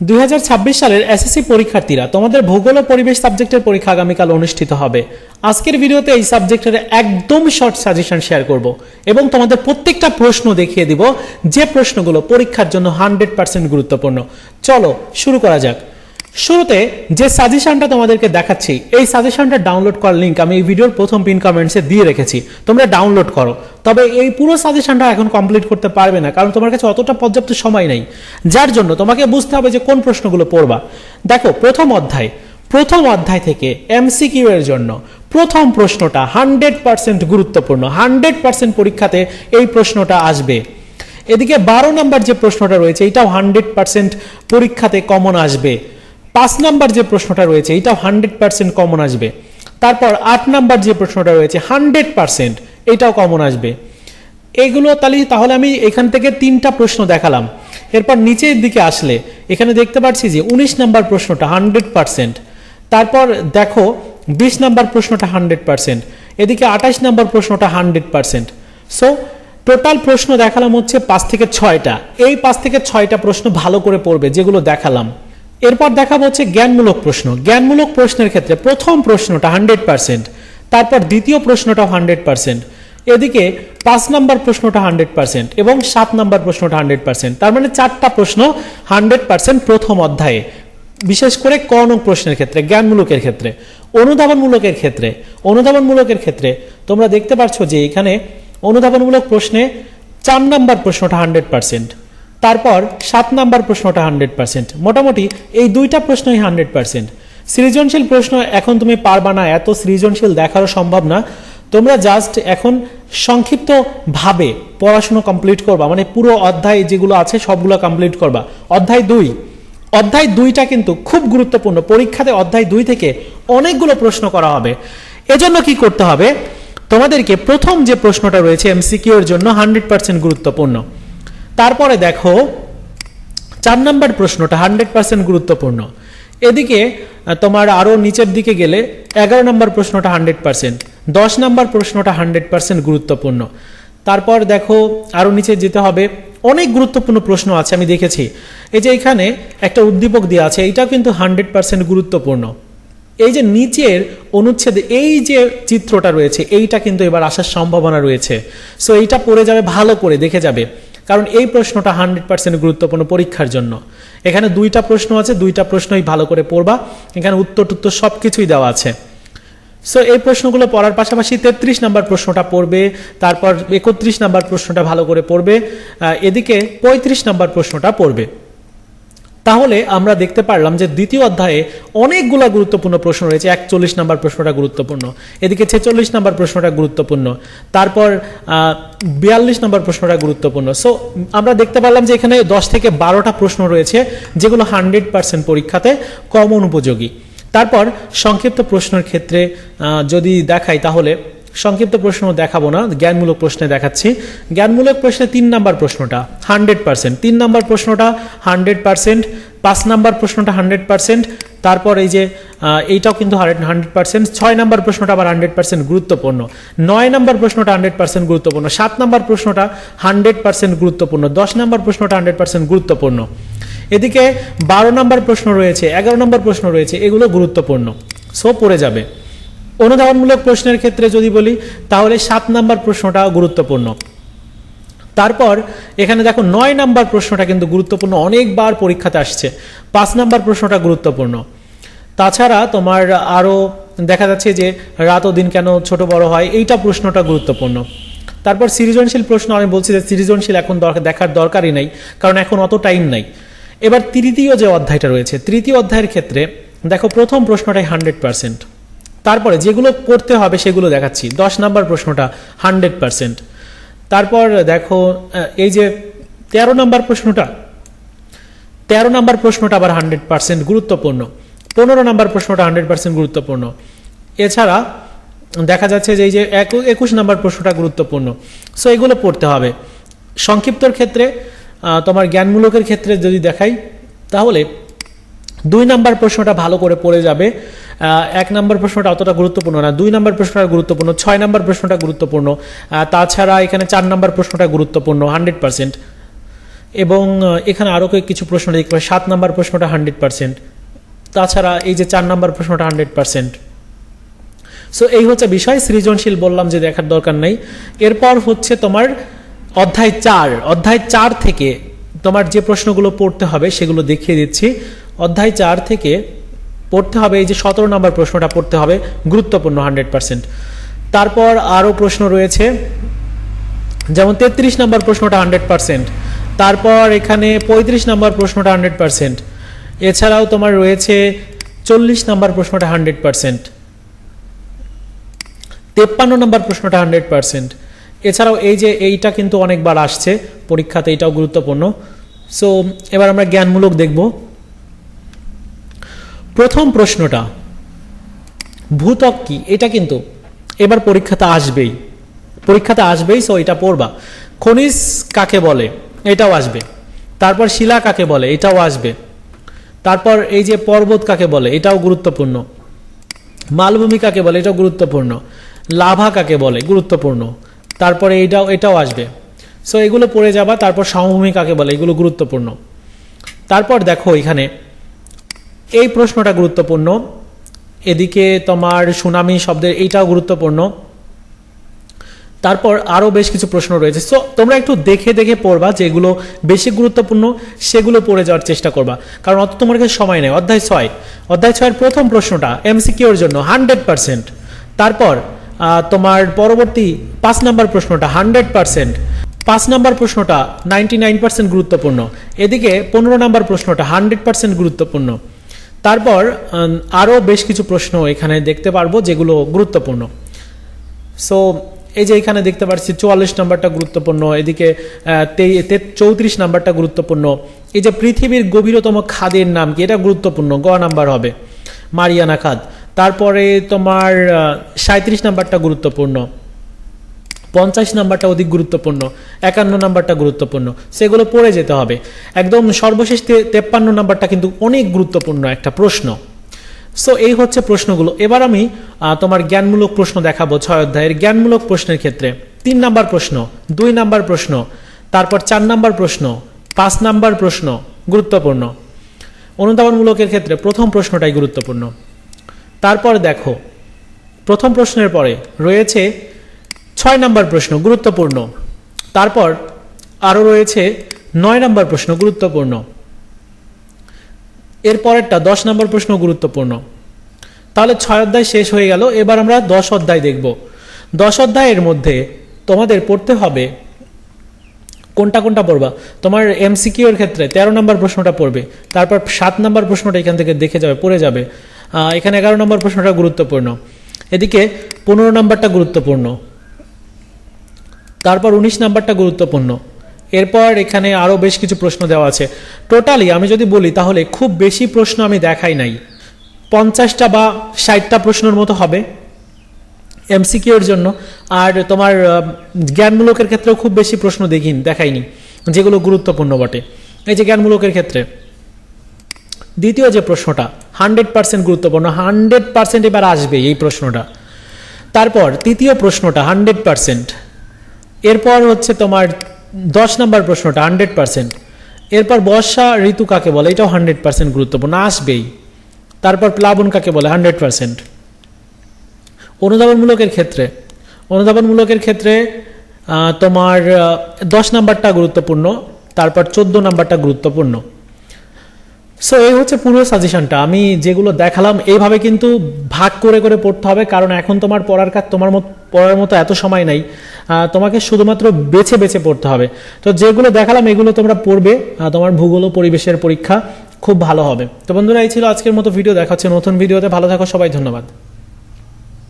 2026 সালের এসএসসি পরীক্ষার্থীরা তোমাদের ভূগোল ও পরিবেশ সাবজেক্টের পরীক্ষা আগামীকাল অনুষ্ঠিত হবে। আজকের ভিডিওতে এই সাবজেক্টের একদম শর্ট সাজেশন শেয়ার করব এবং তোমাদের প্রত্যেকটা প্রশ্ন দেখিয়ে দিব যে প্রশ্নগুলো পরীক্ষার জন্য 100% গুরুত্বপূর্ণ। চলো শুরু করা যাক। শুরুতে যে সাজেশনটা তোমাদেরকে দেখাচ্ছি, এই সাজেশনটা ডাউনলোড করার লিংক আমি এই ভিডিওর প্রথম পিন কমেন্টসে দিয়ে রেখেছি, তোমরা ডাউনলোড করো। তবে এই পুরো সাজেশনটা এখন কমপ্লিট করতে পারবে না, কারণ তোমার কাছে অতটা পর্যাপ্ত সময় নেই, যার জন্য তোমাকে বুঝতে হবে যে কোন প্রশ্নগুলো পড়বা। দেখো, প্রথম অধ্যায় থেকে এমসিকিউ এর জন্য প্রথম প্রশ্নটা 100% গুরুত্বপূর্ণ। 100% পরীক্ষাতে এই প্রশ্নটা আসবে। এদিকে 12 নম্বর যে প্রশ্নটা রয়েছে এটাও 100% পরীক্ষাতে কমন আসবে। 5 নাম্বার যে প্রশ্নটা রয়েছে এটাও 100% কমন আসবে। তারপর 8 নাম্বার যে প্রশ্নটা রয়েছে 100% এটাও কমন আসবে। এগুলো তাহলে আমি এখান থেকে 3টা প্রশ্ন দেখালাম। এরপর নিচের দিকে আসলে এখানে দেখতে পাচ্ছি যে 19 নাম্বার প্রশ্নটা 100%। তারপর দেখো 20 নাম্বার প্রশ্নটা 100%, এদিকে 28 নাম্বার প্রশ্নটা 100%। সো টোটাল প্রশ্ন দেখালাম হচ্ছে 5 থেকে 6টা। এই 5 থেকে 6টা প্রশ্ন ভালো করে পড়বে যেগুলো দেখালাম। এরপর দেখাবো হচ্ছে জ্ঞানমূলক প্রশ্ন। জ্ঞানমূলক প্রশ্নের ক্ষেত্রে প্রথম প্রশ্নটা 100%, তারপর দ্বিতীয় প্রশ্নটা 100%, এদিকে 5 নাম্বার প্রশ্নটা 100% এবং 7 নাম্বার প্রশ্নটা 100%। তার মানে 4টা প্রশ্ন 100% প্রথম অধ্যায়ে, বিশেষ করে ক নং প্রশ্নের ক্ষেত্রে, জ্ঞানমূলকের ক্ষেত্রে। অনুধাবনমূলকের ক্ষেত্রে তোমরা দেখতে পাচ্ছ যে এখানে অনুধাবনমূলক প্রশ্নে 4 নাম্বার প্রশ্নটা 100%, তারপর 7 নাম্বার প্রশ্নটা 100%। মোটামুটি এই 2টা প্রশ্নই 100%। সৃজনশীল প্রশ্ন এখন তুমি পারবা না, এত সৃজনশীল দেখারও সম্ভব না। তোমরা জাস্ট এখন সংক্ষিপ্ত ভাবে পড়াশোনা কমপ্লিট করবা, মানে পুরো অধ্যায় যেগুলো আছে সবগুলো কমপ্লিট করবা। অধ্যায় 2টা কিন্তু খুব গুরুত্বপূর্ণ। পরীক্ষাতে অধ্যায় 2 থেকে অনেকগুলো প্রশ্ন করা হবে। এজন্য কি করতে হবে, তোমাদেরকে প্রথম যে প্রশ্নটা রয়েছে এমসিকিউ এর জন্য 100% গুরুত্বপূর্ণ। তারপরে দেখো 4 নাম্বার প্রশ্নটা 100% গুরুত্বপূর্ণ। এদিকে তোমার আরো নিচের দিকে গেলে 11 নাম্বার প্রশ্নটা 100%, 10 নাম্বার প্রশ্নটা 100% গুরুত্বপূর্ণ। তারপর দেখো আরো নিচে যেতে হবে, অনেক গুরুত্বপূর্ণ প্রশ্ন আছে আমি দেখেছি। এই যে এখানে একটা উদ্দীপক দেওয়া আছে, এইটাও কিন্তু 100% গুরুত্বপূর্ণ। এই যে নিচের অনুচ্ছেদে এই যে চিত্রটা রয়েছে এইটা কিন্তু এবার আসার সম্ভাবনা রয়েছে। সো এইটা পড়ে যাবে, ভালো করে দেখে যাবে, কারণ এই প্রশ্নটা 100% গুরুত্বপূর্ণ পরীক্ষার জন্য। এখানে 2টা প্রশ্ন আছে, 2টা প্রশ্নই ভালো করে পড়বা। এখানে উত্তর সবকিছুই দেওয়া আছে। সো এই প্রশ্নগুলো পড়ার পাশাপাশি 33 নাম্বার প্রশ্নটা পড়বে, তারপর 31 নাম্বার প্রশ্নটা ভালো করে পড়বে, এদিকে 35 নাম্বার প্রশ্নটা পড়বে। তাহলে আমরা দেখতে পারলাম যে দ্বিতীয় অধ্যায়ে অনেকগুলো গুরুত্বপূর্ণ প্রশ্ন রয়েছে। 41 নাম্বার প্রশ্নটা গুরুত্বপূর্ণ, এদিকে 46 নাম্বার প্রশ্নটা গুরুত্বপূর্ণ, তারপর 42 নাম্বার প্রশ্নটা গুরুত্বপূর্ণ। সো আমরা দেখতে পারলাম যে এখানে 10 থেকে 12টা প্রশ্ন রয়েছে যেগুলো 100% পরীক্ষাতে কমন উপযোগী। তারপর সংক্ষিপ্ত প্রশ্নের ক্ষেত্রে যদি দেখাই, তাহলে সংক্ষিপ্ত প্রশ্ন দেখাবো না, জ্ঞানমূলক প্রশ্নে দেখাচ্ছি। জ্ঞানমূলক প্রশ্নে 3 নাম্বার প্রশ্নটা 100%, 3 নাম্বার প্রশ্নটা 100%, 5 নাম্বার প্রশ্নটা 100%, তারপর এই যে এইটাও কিন্তু 100%, 6 নাম্বার প্রশ্নটা আবার 100% গুরুত্বপূর্ণ, 9 নাম্বার প্রশ্নটা 100% গুরুত্বপূর্ণ, 7 নাম্বার প্রশ্নটা 100% গুরুত্বপূর্ণ, 10 নাম্বার প্রশ্নটা 100% গুরুত্বপূর্ণ। এদিকে 12 নাম্বার প্রশ্ন রয়েছে, 11 নাম্বার প্রশ্ন রয়েছে, এগুলো গুরুত্বপূর্ণ। সো পড়ে যাবে। অনুধাবনমূলক প্রশ্নের ক্ষেত্রে যদি বলি, তাহলে 7 নাম্বার প্রশ্নটাও গুরুত্বপূর্ণ। তারপর এখানে দেখো 9 নাম্বার প্রশ্নটা কিন্তু গুরুত্বপূর্ণ, অনেকবার পরীক্ষাতে আসছে। 5 নাম্বার প্রশ্নটা গুরুত্বপূর্ণ। তাছাড়া তোমার আরো দেখা যাচ্ছে যে রাত ও দিন কেন ছোট বড় হয়, এইটা প্রশ্নটা গুরুত্বপূর্ণ। তারপর সৃজনশীল প্রশ্ন, আমি বলছি যে সৃজনশীল এখন দেখার দরকারই নাই, কারণ এখন অত টাইম নাই। এবার তৃতীয় যে অধ্যায়টা রয়েছে, তৃতীয় অধ্যায়ের ক্ষেত্রে দেখো প্রথম প্রশ্নটাই 100%। তারপরে যেগুলো করতে হবে সেগুলো দেখাচ্ছি। 10 নাম্বার প্রশ্নটা 100%। তারপর দেখো এই যে 13 নাম্বার প্রশ্নটা আবার 100% গুরুত্বপূর্ণ। 15 নাম্বার প্রশ্নটা 100% গুরুত্বপূর্ণ। এছাড়া দেখা যাচ্ছে যে এই যে 21 নাম্বার প্রশ্নটা গুরুত্বপূর্ণ। সো এগুলো পড়তে হবে। সংক্ষিপ্তর ক্ষেত্রে তোমার জ্ঞানমূলকের ক্ষেত্রে যদি দেখাই, তাহলে 2 নাম্বার প্রশ্নটা ভালো করে পড়ে যাবে। 1 নাম্বার প্রশ্নটা অতটা গুরুত্বপূর্ণ না, 2 নাম্বার প্রশ্নটা গুরুত্বপূর্ণ, 6 নাম্বার প্রশ্নটা গুরুত্বপূর্ণ। তাছাড়া এখানে 4 নাম্বার প্রশ্নটা গুরুত্বপূর্ণ 100%। এবং এখানে আরও কিছু প্রশ্ন দেখতে পাবে। 7 নাম্বার প্রশ্নটা 100%, তাছাড়া এই যে 4 নাম্বার প্রশ্নটা 100%। সো এই হচ্ছে বিষয়। সৃজনশীল বললাম যে দেখার দরকার নেই। এরপর হচ্ছে তোমার অধ্যায় 4 থেকে তোমার যে প্রশ্নগুলো পড়তে হবে সেগুলো দেখিয়ে দিচ্ছি। অধ্যায় 4 থেকে পড়তে হবে এই যে 17 নম্বর প্রশ্নটা পড়তে হবে, গুরুত্বপূর্ণ 100%। তারপর আরও প্রশ্ন রয়েছে, যেমন 33 নম্বর প্রশ্নটা 100%, তারপর এখানে 35 নম্বর প্রশ্নটা 100%, এছাড়াও তোমার রয়েছে 40 নম্বর প্রশ্নটা 100%, 53 নম্বর প্রশ্নটা 100%। এছাড়াও এই যে এইটা কিন্তু অনেকবার আসছে পরীক্ষাতে, এটাও গুরুত্বপূর্ণ। সো এবার আমরা জ্ঞানমূলক দেখব। প্রথম প্রশ্নটা ভূত্বক কি, এটা কিন্তু এবার পরীক্ষাতে আসবেই, সো এটা পড়বা। খনিজ কাকে বলে, এটাও আসবে। তারপর শিলা কাকে বলে, এটাও আসবে। তারপর এই যে পর্বত কাকে বলে, এটাও গুরুত্বপূর্ণ। মালভূমি কাকে বলে, এটাও গুরুত্বপূর্ণ। লাভা কাকে বলে, গুরুত্বপূর্ণ। তারপরে এটাও আসবে। সো এগুলো পড়ে যাবা। তারপর সমভূমি কাকে বলে, এগুলো গুরুত্বপূর্ণ। তারপর দেখো এখানে এই প্রশ্নটা গুরুত্বপূর্ণ। এদিকে তোমার সুনামি শব্দের এইটাও গুরুত্বপূর্ণ। তারপর আরও বেশ কিছু প্রশ্ন রয়েছে। সো তোমরা একটু দেখে দেখে পড়বা, যেগুলো বেশি গুরুত্বপূর্ণ সেগুলো পড়ে যাওয়ার চেষ্টা করবা, কারণ অত তোমার কাছে সময় নেই। অধ্যায় 6 প্রথম প্রশ্নটা এমসিকিউর জন্য 100%। তারপর তোমার পরবর্তী 5 নাম্বার প্রশ্নটা 100%, 5 নাম্বার প্রশ্নটা 99% গুরুত্বপূর্ণ। এদিকে 15 নাম্বার প্রশ্নটা 100% গুরুত্বপূর্ণ। তারপর আরও বেশ কিছু প্রশ্ন এখানে দেখতে পারবো যেগুলো গুরুত্বপূর্ণ। সো এই যে এখানে দেখতে পাচ্ছি 44 নাম্বারটা গুরুত্বপূর্ণ, এদিকে 34 নাম্বারটা গুরুত্বপূর্ণ। এই যে পৃথিবীর গভীরতম খাদের নাম কি, এটা গুরুত্বপূর্ণ, গ নাম্বার হবে, মারিয়ানা খাদ। তারপরে তোমার 37 নাম্বারটা গুরুত্বপূর্ণ, 50 নাম্বারটা অধিক গুরুত্বপূর্ণ, 51 নাম্বারটা গুরুত্বপূর্ণ, সেগুলো পড়ে যেতে হবে। একদম সর্বশেষ 53 নাম্বারটা কিন্তু অনেক গুরুত্বপূর্ণ একটা প্রশ্ন। সো এই হচ্ছে প্রশ্নগুলো। এবার আমি তোমার জ্ঞানমূলক প্রশ্ন দেখাবো 6 অধ্যায়ের। জ্ঞানমূলক প্রশ্নের ক্ষেত্রে 3 নাম্বার প্রশ্ন, 2 নাম্বার প্রশ্ন, তারপর 4 নাম্বার প্রশ্ন, 5 নাম্বার প্রশ্ন গুরুত্বপূর্ণ। অনুধাবনমূলকের ক্ষেত্রে প্রথম প্রশ্নটাই গুরুত্বপূর্ণ। তারপর দেখো প্রথম প্রশ্নের পরে রয়েছে 6 নাম্বার প্রশ্ন গুরুত্বপূর্ণ। তারপর আরও রয়েছে 9 নাম্বার প্রশ্ন গুরুত্বপূর্ণ। এর পরেরটা 10 নাম্বার প্রশ্ন গুরুত্বপূর্ণ। তাহলে 6 অধ্যায় শেষ হয়ে গেল। এবার আমরা 10 অধ্যায় দেখব। 10 অধ্যায়ের মধ্যে তোমাদের পড়তে হবে কোনটা পড়বা। তোমার এমসিকিউ এর ক্ষেত্রে 13 নাম্বার প্রশ্নটা পড়বে, তারপর 7 নাম্বার প্রশ্নটা এখান থেকে দেখে যাবে, পড়ে যাবে। এখানে 11 নম্বর প্রশ্নটা গুরুত্বপূর্ণ, এদিকে 15 নাম্বারটা গুরুত্বপূর্ণ, তারপর 19 নাম্বারটা গুরুত্বপূর্ণ। এরপর এখানে আরও বেশ কিছু প্রশ্ন দেওয়া আছে। টোটালি আমি যদি বলি তাহলে খুব বেশি প্রশ্ন আমি দেখাই নাই, 50টা বা 60টা প্রশ্নের মতো হবে এমসিকিউর জন্য। আর তোমার জ্ঞানমূলকের ক্ষেত্রেও খুব বেশি প্রশ্ন দেখাইনি, যেগুলো গুরুত্বপূর্ণ বটে। এই যে জ্ঞানমূলকের ক্ষেত্রে দ্বিতীয় যে প্রশ্নটা 100% গুরুত্বপূর্ণ, 100% এবার আসবে এই প্রশ্নটা। তারপর তৃতীয় প্রশ্নটা 100%। এরপর হচ্ছে তোমার 10 নম্বর প্রশ্নটা 100%। এরপর বর্ষা ঋতু কাকে বলে, এটাও 100% গুরুত্বপূর্ণ, আসবেই। তারপর প্লাবন কাকে বলে 100%। অনুধাবনমূলকের ক্ষেত্রে তোমার 10 নাম্বারটা গুরুত্বপূর্ণ, তারপর 14 নাম্বারটা গুরুত্বপূর্ণ। সো এই হচ্ছে পুরো সাজেশনটা। আমি যেগুলো দেখালাম এইভাবে কিন্তু ভাগ করে করে পড়তে হবে, কারণ এখন তোমার পড়ার কাজ পড়ার মতো এত সময় নাই, তোমাকে শুধুমাত্র বেছে বেছে পড়তে হবে। তো যেগুলো দেখালাম এগুলো তোমরা পড়বে, তোমার ভূগোল ও পরিবেশের পরীক্ষা খুব ভালো হবে। তো বন্ধুরা, এই ছিল আজকের মতো ভিডিও। দেখা হচ্ছে নতুন ভিডিওতে। ভালো থাকো সবাই, ধন্যবাদ।